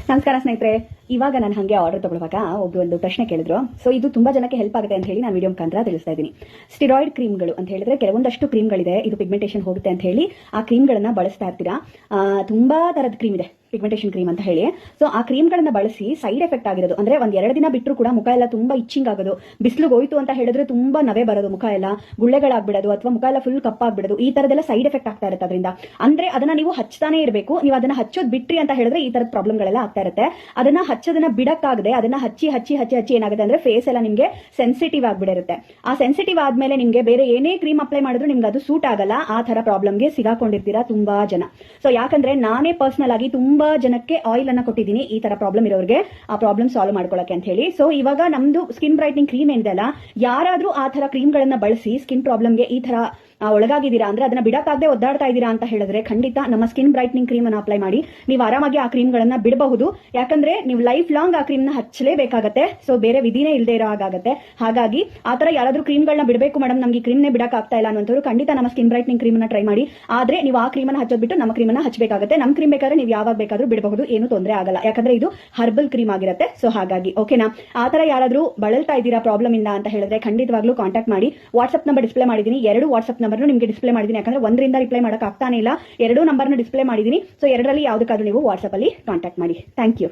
ನಮಸ್ಕಾರ ಸ್ನೇಹಿತರೆ. ಇವಾಗ ನಾನು ಹಾಗೆ ಆರ್ಡರ್ ತಗೊಳ್ಳುವಾಗ ಒಂದು ಪ್ರಶ್ನೆ ಕೇಳಿದ್ರು. ಸೊ ಇದು ತುಂಬಾ ಜನಕ್ಕೆ ಹೆಲ್ಪ್ ಆಗುತ್ತೆ ಅಂತ ಹೇಳಿ ನಾನು ವಿಡಿಯೋ ಮುಖಾಂತರ ತಿಳಿಸ್ತಾ ಇದ್ದೀನಿ. ಸ್ಟಿರಾಯ್ಡ್ ಕ್ರೀಮ್ಗಳು ಅಂತ ಹೇಳಿದ್ರೆ ಕೆಲವೊಂದಷ್ಟು ಕ್ರೀಮ್ಗಳಿದೆ, ಇದು ಪಿಗ್ಮೆಂಟೇಷನ್ ಹೋಗುತ್ತೆ ಅಂತ ಹೇಳಿ ಆ ಕ್ರೀಮ್ಗಳನ್ನ ಬಳಸ್ತಾ ಇರ್ತೀರಾ. ತುಂಬಾ ತರದ ಕ್ರೀಮ್ ಇದೆ, ಪಿಗ್ಮೆಂಟೇಷನ್ ಕ್ರೀಮ್ ಅಂತ ಹೇಳಿ. ಸೊ ಆ ಕ್ರೀಮ್ಗಳನ್ನ ಬಳಸಿ ಸೈಡ್ ಎಫೆಕ್ಟ್ ಆಗಿರೋದು ಅಂದ್ರೆ ಒಂದ್ 2 ದಿನ ಬಿಟ್ಟರು ಕೂಡ ಮುಖ ಎಲ್ಲ ತುಂಬಾ ಇಚ್ಚಿಂಗ್ ಆಗೋದು, ಬಿಸಿಲಿಗೆ ಹೋಯ್ತು ಅಂತ ಹೇಳಿದ್ರೆ ತುಂಬಾ ನವೆ ಬರೋದು, ಮುಖ ಎಲ್ಲ ಗುಳ್ಳೆಗಳಾಗ್ಬಿಡೋದು ಅಥವಾ ಮುಖ ಎಲ್ಲ ಫುಲ್ ಕಪ್ಪಾಗ್ಬಿಡೋದು, ಈ ತರದೆಲ್ಲ ಸೈಡ್ ಎಫೆಕ್ಟ್ ಆಗ್ತಾ ಇರುತ್ತೆ ಅದರಿಂದ. ಅಂದ್ರೆ ಅದನ್ನ ನೀವು ಹಚ್ತಾನೆ ಇರಬೇಕು. ನೀವು ಅದನ್ನ ಹಚ್ಚೋದ್ ಬಿಟ್ರಿ ಅಂತ ಹೇಳಿದ್ರೆ ಈ ತರದ ಪ್ರಾಬ್ಲಮ್ಗಳೆಲ್ಲ ಆಗ್ತಾ ಇರುತ್ತೆ. ಅದನ್ನ ಹಚ್ಚೋದನ್ನ ಬಿಡಕ್ಕಾಗದೆ ಅದನ್ನ ಹಚ್ಚಿ ಹಚ್ಚಿ ಹಚ್ಚಿ ಹಚ್ಚಿ ಏನಾಗುತ್ತೆ ಅಂದ್ರೆ ಫೇಸ್ ಎಲ್ಲ ನಿಮ್ಗೆ ಸೆನ್ಸಿಟಿವ್ ಆಗ್ಬಿಡಿರುತ್ತೆ. ಆ ಸೆನ್ಸಿಟಿವ್ ಆದ್ಮೇಲೆ ನಿಮ್ಗೆ ಬೇರೆ ಏನೇ ಕ್ರೀಮ್ ಅಪ್ಲೈ ಮಾಡಿದ್ರು ನಿಮ್ಗೆ ಅದು ಸೂಟ್ ಆಗಲ್ಲ. ಆ ತರ ಪ್ರಾಬ್ಲಮ್ಗೆ ಸಿಗಾಕೊಂಡಿರ್ತೀರಾ ತುಂಬಾ ಜನ. ಸೊ ಯಾಕಂದ್ರೆ ನಾನೇ ಪರ್ಸನಲ್ ಆಗಿ ತುಂಬಾ ಜನಕ್ಕೆ ಆಯಿಲ್ ಅನ್ನ ಕೊಟ್ಟಿದ್ದೀನಿ ಈ ತರ ಪ್ರಾಬ್ಲಮ್ ಇರೋರಿಗೆ ಆ ಪ್ರಾಬ್ಲಮ್ ಸಾಲ್ವ್ ಮಾಡ್ಕೊಳಕ್ಕೆ ಅಂತ ಹೇಳಿ. ಸೊ ಇವಾಗ ನಮ್ದು ಸ್ಕಿನ್ ಬ್ರೈಟ್ನಿಂಗ್ ಕ್ರೀಮ್ ಏನಿದೆ ಅಲ್ಲ, ಯಾರಾದ್ರೂ ಆ ತರ ಕ್ರೀಮ್ ಗಳನ್ನ ಬಳಸಿ ಸ್ಕಿನ್ ಪ್ರಾಬ್ಲಮ್ಗೆ ಈ ತರ ಒಳಗಾಗಿದ್ದೀರಾ ಅಂದ್ರೆ ಅದನ್ನ ಬಿಡಕ್ಕಾಗದೆ ಒದ್ದಾಡ್ತಾ ಇದ್ದೀರಾ ಅಂತ ಹೇಳಿದ್ರೆ ಖಂಡಿತ ನಮ್ಮ ಸ್ಕಿನ್ ಬ್ರೈಟ್ನಿಂಗ್ ಕ್ರೀಮ್ ಅನ್ನ ಅಪ್ಲೈ ಮಾಡಿ ನೀವು ಆರಾಮಾಗಿ ಆ ಕ್ರೀಮ್ ಗಳನ್ನ ಬಿಡಬಹುದು. ಯಾಕಂದ್ರೆ ನೀವು ಲೈಫ್ ಲಾಂಗ್ ಆ ಕ್ರೀಮ್ ನ ಹಚ್ಚಲೇಬೇಕಾಗತ್ತೆ. ಸೊ ಬೇರೆ ವಿಧಿನೇ ಇಲ್ಲದೆ ಇರೋ ಹಾಗಾಗತ್ತೆ. ಹಾಗಾಗಿ ಆತರ ಯಾರಾದ್ರೂ ಕ್ರೀಮ್ ಗಳನ್ನ ಬಿಡಬೇಕು ಮೇಡಮ್, ನಮ್ಗೆ ಕ್ರೀಮ್ ನೇ ಬಿಡಕ್ ಆಗ್ತಾ ಇಲ್ಲ ಅನ್ನೋರು ಖಂಡಿತ ನಮ್ಮ ಸ್ಕಿನ್ ಬ್ರೈಟ್ನಿಂಗ್ ಕ್ರೀಮ್ ನ ಟ್ರೈ ಮಾಡಿ. ಆದ್ರೆ ನೀವು ಆ ಕ್ರೀಮ್ ಅನ್ನ ಹಚ್ಚೋದ್ಬಿಟ್ಟು ನಮ್ಮ ಕ್ರೀಮ್ ಅನ್ನ ಹಚ್ಚಬೇಕಾಗುತ್ತೆ. ನಮ್ಮ ಕ್ರೀಮ್ ಬೇಕಾದ್ರೆ ನೀವು ಯಾವಾಗ ಬೇಕಾದ್ರೂ ಬಿಡಬಹುದು, ಏನು ತೊಂದರೆ ಆಗಲ್ಲ. ಯಾಕಂದ್ರೆ ಇದು ಹರ್ಬಲ್ ಕ್ರೀಮ್ ಆಗಿರುತ್ತೆ. ಸೊ ಹಾಗಾಗಿ ಓಕೆನಾ. ಆತರ ಯಾರಾದ್ರೂ ಬಳಲ್ತಾ ಇದ್ದೀರಾ ಪ್ರಾಬ್ಲಮ್ ಇಂದ ಅಂತ ಹೇಳಿದ್ರೆ ಖಂಡಿತವಾಗ್ಲೂ ಕಾಂಟ್ಯಾಕ್ಟ್ ಮಾಡಿ. ವಾಟ್ಸ್ಆಪ್ ನಂಬರ್ ಡಿಸ್ಪ್ಲೇ ಮಾಡಿದೀನಿ, 2 ವಾಟ್ಸ್ಆಪ್ ನಂಬರ್ ನಿಮಗೆ ಡಿಸ್ಪ್ಲೇ ಮಾಡಿದೀನಿ. ಯಾಕಂದ್ರೆ ಒಂದರಿಂದ ರಿಪ್ಲೈ ಮಾಡಕ್ ಆಗ್ತಾನೆ ಇಲ್ಲ, 2 ನಂಬರ್ನ ಡಿಸ್ಪ್ಲೇ ಮಾಡಿದೀನಿ. ಸೊ 2ರಲ್ಲಿ ಯಾವ್ದಕ್ಕಾದ್ರೂ ನೀವು ವಾಟ್ಸ್ಆಪ್ ಅಲ್ಲಿ ಕಾಂಟ್ಯಾಕ್ಟ್ ಮಾಡಿ. Thank you.